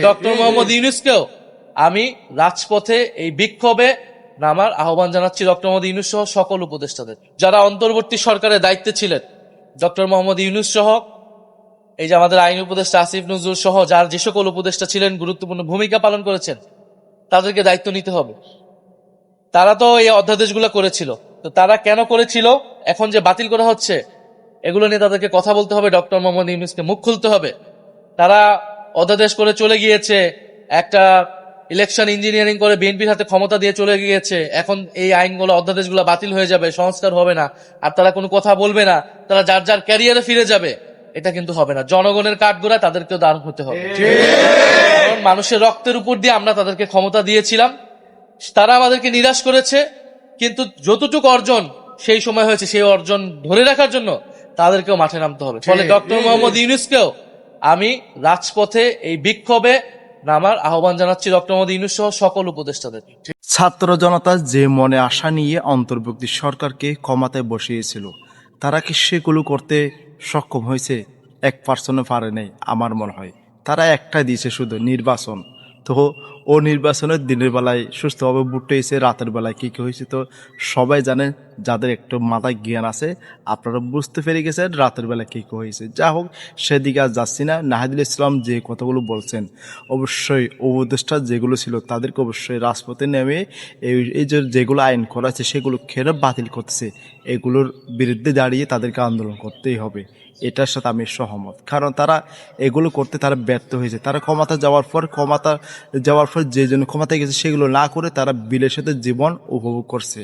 Doctor Mohammad ইউনূসকেও আমি রাজপথে এই বিক্ষোভে নামার আহ্বান জানাচ্ছি, ডক্টর মোহাম্মদ ইউনূস সহ সকল উপদেষ্টাদের, যারা অন্তর্বর্তী সরকারের দায়িত্বে ছিলেন। ডক্টর মোহাম্মদ ইউনূস সহ এই যে আমাদের আইন উপদেষ্টা আসিফ নজরুল সহ যার যে সকল উপদেষ্টা ছিলেন, গুরুত্বপূর্ণ ভূমিকা পালন করেছেন, তাদেরকে দায়িত্ব নিতে হবে। তারা তো এই অধ্যাদেশগুলো করেছিল, তো তারা কেন করেছিল, এখন যে বাতিল করা হচ্ছে, এগুলো নিয়ে তাদেরকে কথা বলতে হবে। ডক্টর মোহাম্মদ ইউনূসকে মুখ খুলতে হবে। তারা অধ্যাদেশ করে চলে গিয়েছে, একটা ইলেকশন ইঞ্জিনিয়ারিং করে বিএনপির হাতে ক্ষমতা দিয়ে চলে গিয়েছে। এখন এই আইনগুলো, অধ্যাদেশগুলো বাতিল হয়ে যাবে, সংস্কার হবে না, আর তারা কোনো কথা বলবে না, তারা যার যার ক্যারিয়ারে ফিরে যাবে। এটা কিন্তু হবে না। জনগণের কাঠগড়ায় তাদেরকেও দাঁড় হতে হবে। কারণ মানুষের রক্তের উপর দিয়ে আমরা তাদেরকে ক্ষমতা দিয়েছিলাম, তারা আমাদেরকে নিরাশ করেছে, কিন্তু যতটুকু অর্জন সেই সময় হয়েছে, সেই অর্জন ধরে রাখার জন্য তাদেরকেও মাঠে নামতে হবে। ফলে ডক্টর মোহাম্মদ ইউনূসকেও আমি রাজপথে এই বিক্ষোভে নামার আহ্বান জানাচ্ছি, ডক্টর মোহাম্মদ ইউনূস সহ সকল উপদেষ্টাদের। ছাত্র জনতা যে মনে আশা নিয়ে অন্তর্বর্তী সরকারকে ক্ষমতায় বসিয়েছিল, তারা কি সেগুলো করতে সক্ষম হয়েছে? 1% পারে নাই আমার মনে হয়। তারা একটা দিয়েছে শুধু নির্বাচন। তো ও নির্বাচনের দিনের বেলায় সুস্থভাবে ভোট হয়েছে, রাতের বেলায় কী কী হয়েছে তো সবাই জানেন। যাদের একটু মাথায় জ্ঞান আছে আপনারা বুঝতে পেরে গেছেন রাতের বেলায় কী কী হয়েছে। যা হোক, সেদিকে আর যাচ্ছি না। নাহিদুল ইসলাম যে কথাগুলো বলছেন, অবশ্যই উপদেষ্টা যেগুলো ছিল তাদেরকে অবশ্যই রাজপথে নেমে এই যে যেগুলো আইন করা আছে সেগুলো খেয়ে বাতিল করতেছে, এগুলোর বিরুদ্ধে দাঁড়িয়ে তাদেরকে আন্দোলন করতেই হবে। এটার সাথে আমি সহমত। কারণ তারা এগুলো করতে তারা ব্যর্থ হয়েছে। তারা ক্ষমতা যাওয়ার পর যে জন্য ক্ষমতায় গেছে সেগুলো না করে তারা বিলের সাথে জীবন উপভোগ করছে।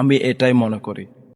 আমি এটাই মনে করি।